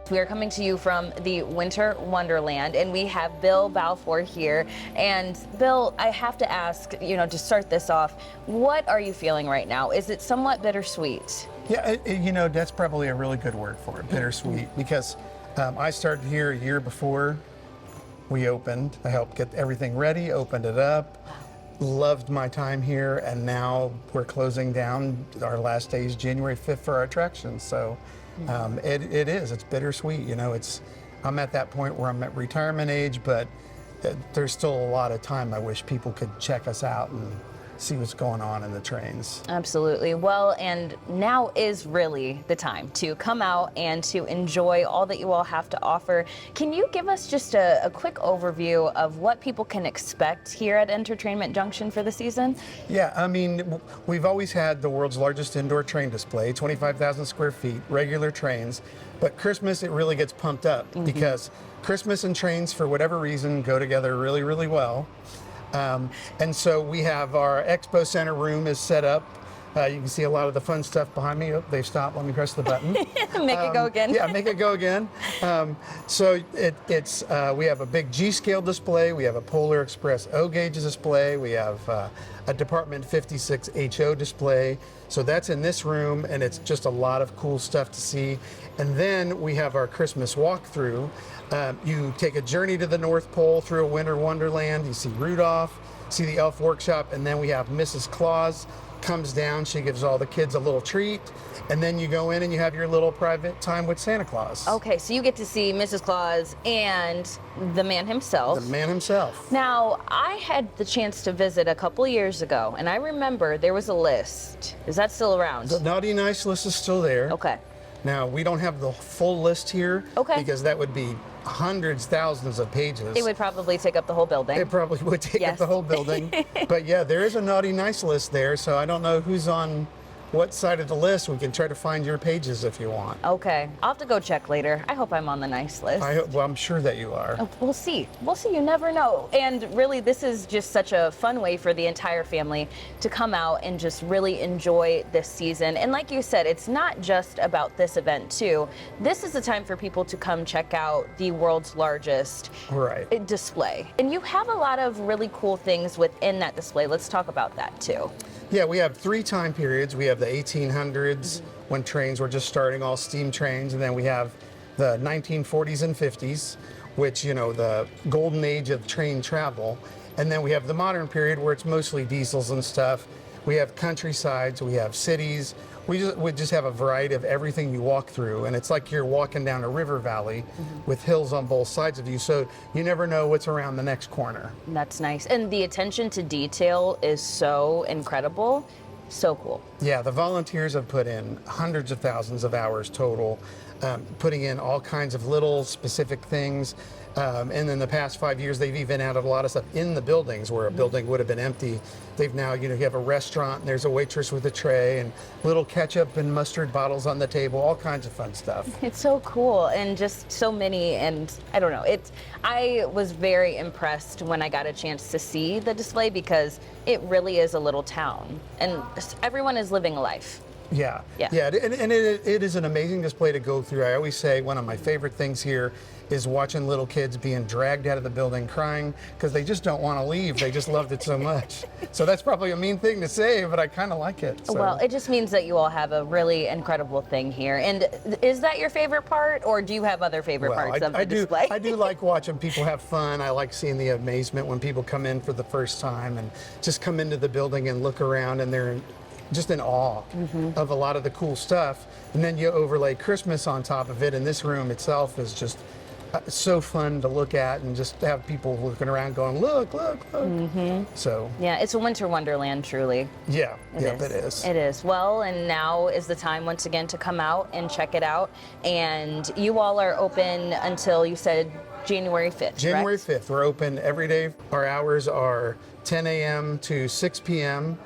We are coming to you from the Winter Wonderland, and we have Bill Balfour here. And Bill, I have to ask, to start this off, what are you feeling right now? Is it somewhat bittersweet? Yeah, that's probably a really good word for it, bittersweet, because I started here a year before we opened. I helped get everything ready, opened it up, loved my time here, and now we're closing down. Our last day is January 5th for our attractions, so it's bittersweet. I'm at that point where I'm at retirement age, but there's still a lot of time. I wish people could check us out and see what's going on in the trains. Absolutely. Well, and now is really the time to come out and to enjoy all that you all have to offer. Can you give us just a quick overview of what people can expect here at EnterTRAINment Junction for the season? Yeah, we've always had the world's largest indoor train display, 25,000 square feet, regular trains, but Christmas, it really gets pumped up because Christmas and trains, for whatever reason, go together really, really well. And so we have our expo center room is set up. You can see a lot of the fun stuff behind me. Oh, they've stopped. Let me press the button. Make it go again. Yeah, make it go again. So we have a big G-scale display. We have a Polar Express O-gauge display. We have a Department 56 HO display. So that's in this room, and it's just a lot of cool stuff to see. And then we have our Christmas walkthrough. You take a journey to the North Pole through a winter wonderland. You see Rudolph, see the elf workshop, and then we have Mrs. Claus comes down. She gives all the kids a little treat, and then you go in and you have your little private time with Santa Claus. Okay, so you get to see Mrs. Claus and the man himself. The man himself. Now, I had the chance to visit a couple years ago, and I remember there was a list. Is that still around? The Naughty Nice list is still there. Okay. Now, we don't have the full list here because that would be hundreds, thousands of pages. It would probably take up the whole building. It probably would take up the whole building. But yeah, there is a Naughty Nice list there, so I don't know who's on what side of the list. We can try to find your pages if you want. Okay. I'll have to go check later. I hope I'm on the nice list. Well, I'm sure that you are. Oh, we'll see. We'll see. You never know. And really, this is just such a fun way for the entire family to come out and just really enjoy this season. And like you said, it's not just about this event, too. This is the time for people to come check out the world's largest display. And you have a lot of really cool things within that display. Let's talk about that, too. Yeah, we have 3 time periods. We have the 1800s when trains were just starting, all steam trains, and then we have the 1940s and 50s, which, the golden age of train travel. And then we have the modern period where it's mostly diesels and stuff. We have countrysides, we have cities. We just have a variety of everything you walk through, and it's like you're walking down a river valley with hills on both sides of you, so you never know what's around the next corner. That's nice. And the attention to detail is so incredible. So cool. Yeah, the volunteers have put in hundreds of thousands of hours total, putting in all kinds of little specific things. And in the past 5 years, they've even added a lot of stuff in the buildings where a building would have been empty. They've now, you have a restaurant and there's a waitress with a tray and little ketchup and mustard bottles on the table, all kinds of fun stuff. It's so cool and just so many, and I don't know, I was very impressed when I got a chance to see the display because it really is a little town and everyone is living a life. Yeah. And it is an amazing display to go through. I always say one of my favorite things here is watching little kids being dragged out of the building crying because they just don't want to leave. They just loved it so much. So that's probably a mean thing to say, but I kind of like it. So. Well, it just means that you all have a really incredible thing here. And is that your favorite part, or do you have other favorite parts of the display? I do like watching people have fun. I like seeing the amazement when people come in for the first time and just come into the building and look around and they're just in awe of a lot of the cool stuff. And then you overlay Christmas on top of it, and this room itself is just so fun to look at and just have people looking around going, look. So yeah, it's a winter wonderland, truly. Yeah, it is. It is. Well, and now is the time once again to come out and check it out. And you all are open until, you said, January 5th, January correct? 5th. We're open every day. Our hours are 10 a.m. to 6 p.m.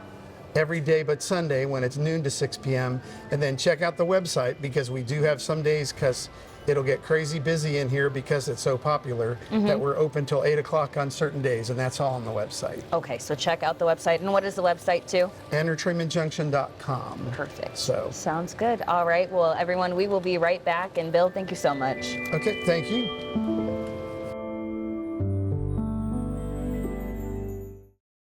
every day but Sunday when it's noon to 6 p.m. And then check out the website because we do have some days, because it'll get crazy busy in here because it's so popular that we're open till 8 o'clock on certain days, and that's all on the website. Okay, so check out the website. And what is the website too? EnterTRAINmentJunction.com. Perfect. So. Sounds good. All right. Well, everyone, we will be right back. And Bill, thank you so much. Okay, thank you.